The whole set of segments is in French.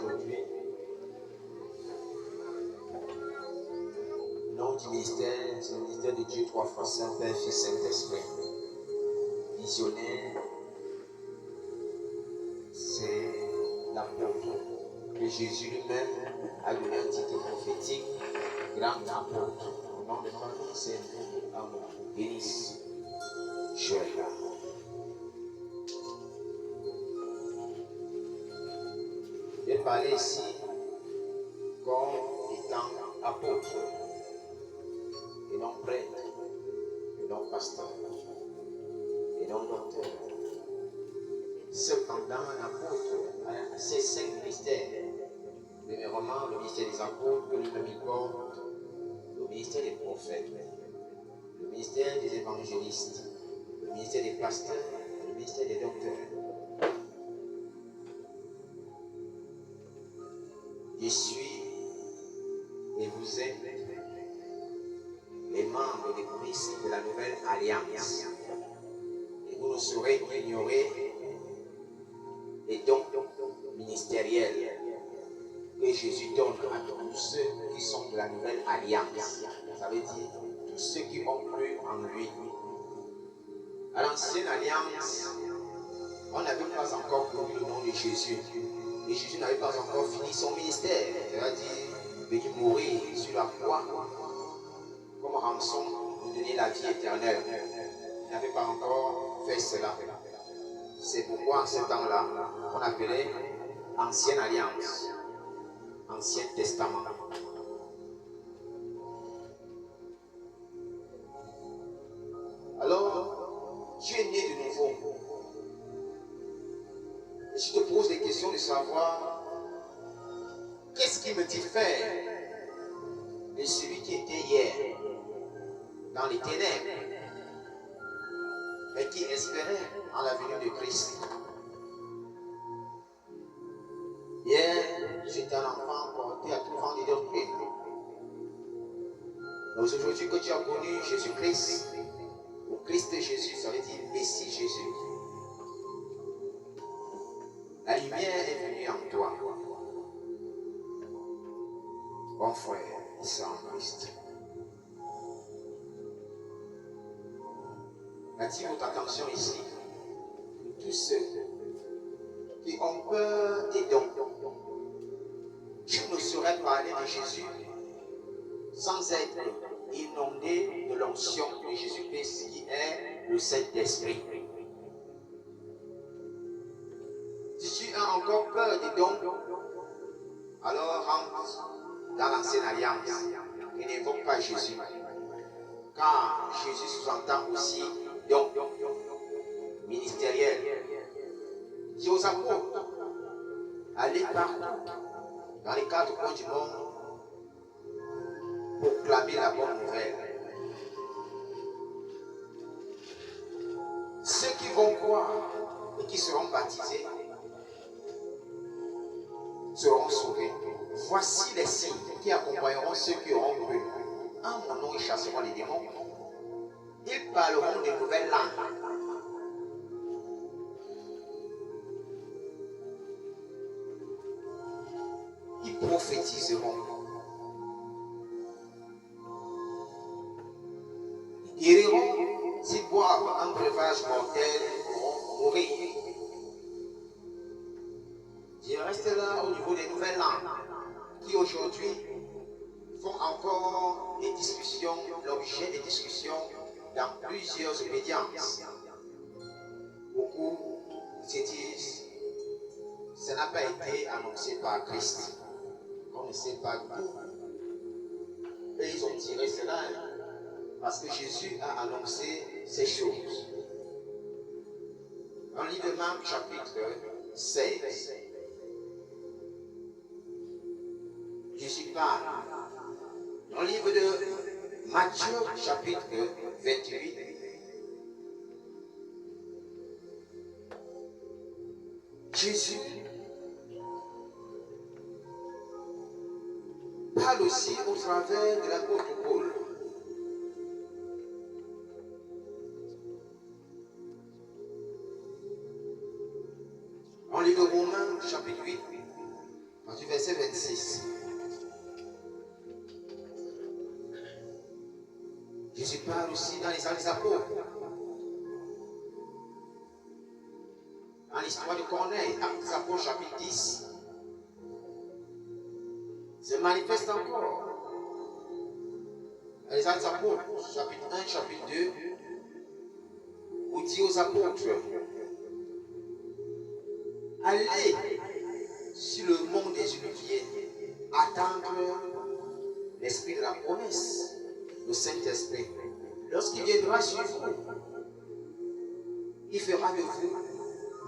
aujourd'hui. Le nom du ministère, c'est le ministère de Dieu, trois fois Saint, Père, Fils, Saint-Esprit. Visionnaire, c'est l'apôtre que Jésus lui-même a donné un titre prophétique, grand apôtre. Au nom de famille, c'est Amour. Bénisse. Joël. Je vais parler ici comme étant apôtre, et non prêtre, et non pasteur, et non docteur. Cependant, un apôtre a ses 5 ministères. Premièrement, le ministère des apôtres que lui-même il porte, le ministère des prophètes, le ministère des évangélistes, le ministère des pasteurs, le ministère des docteurs. Je suis et vous êtes les membres des Christ de la nouvelle alliance. Et vous ne saurez ignorer les dons ministériels que Jésus donne à tous ceux qui sont de la nouvelle alliance. Ça veut dire tous ceux qui ont cru en lui. À l'ancienne alliance, on n'avait pas encore connu le nom de Jésus. Et Jésus n'avait pas encore fini son ministère. C'est-à-dire venir mourir sur la croix comme rançon pour donner la vie éternelle. Il n'avait pas encore fait cela. C'est pourquoi en ce temps-là, on appelait Ancienne Alliance, Ancien Testament. Alors, tu es né de nouveau. Et je te pose des questions de savoir qu'est-ce qui me diffère de celui qui était hier dans les ténèbres et qui espérait en la venue de Christ. Hier, j'étais un enfant porté à tout vent de doctrine. Mais aujourd'hui que tu as connu Jésus-Christ, ou Christ Jésus, ça veut dire Messie Jésus, la lumière est venue en toi. Bon frère, c'est en Christ. Attire votre attention ici. Tous ceux qui ont peur des dons, tu ne saurais parler de Jésus sans être inondé de l'onction de Jésus-Christ qui est le Saint-Esprit. Si tu as encore peur des dons, alors rentre dans l'ancienne alliance et n'évoque pas Jésus. Car Jésus sous-entend aussi don ministériel. Dis aux apôtres, allez partout dans les 4 coins du monde pour proclamer la bonne nouvelle. Ceux qui vont croire et qui seront baptisés seront sauvés. Voici les signes qui accompagneront ceux qui auront cru. En mon nom, ils chasseront les démons. Ils parleront de nouvelles langues. Ils prophétiseront. Ils guériront. S'ils boivent un breuvage mortel, vont mourir. Je reste là au niveau des nouvelles langues qui aujourd'hui font encore des discussions, l'objet des discussions dans plusieurs obédiences. Beaucoup se disent, ça n'a pas été annoncé par Christ. On ne sait pas d'où. Et ils ont tiré cela parce que Jésus a annoncé ces choses. Dans le livre de Marc, chapitre 16, Jésus parle. Dans le livre de Matthieu, chapitre 28, Jésus parle aussi au travers de l'apôtre Paul. Dans le livre de Romains, chapitre 8, verset 26. Jésus parle aussi dans les Actes des Apôtres. Dans l'histoire de Corneille, Actes des Apôtres, chapitre 10, se manifeste encore. Dans les Actes des Apôtres, chapitre 1, chapitre 2, où dit aux apôtres, allez sur le mont des Oliviers, attendre l'esprit de la promesse, le Saint-Esprit. Lorsqu'il viendra sur vous, il fera de vous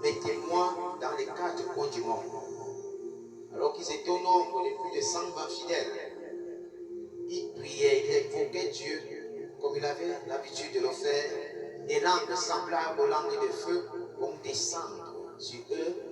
mes témoins dans les quatre coins du monde. Alors qu'ils étaient au nombre de plus de 120 fidèles, ils priaient, ils invoquaient Dieu comme il avait l'habitude de le faire. Des langues semblables aux langues de feu vont descendre sur eux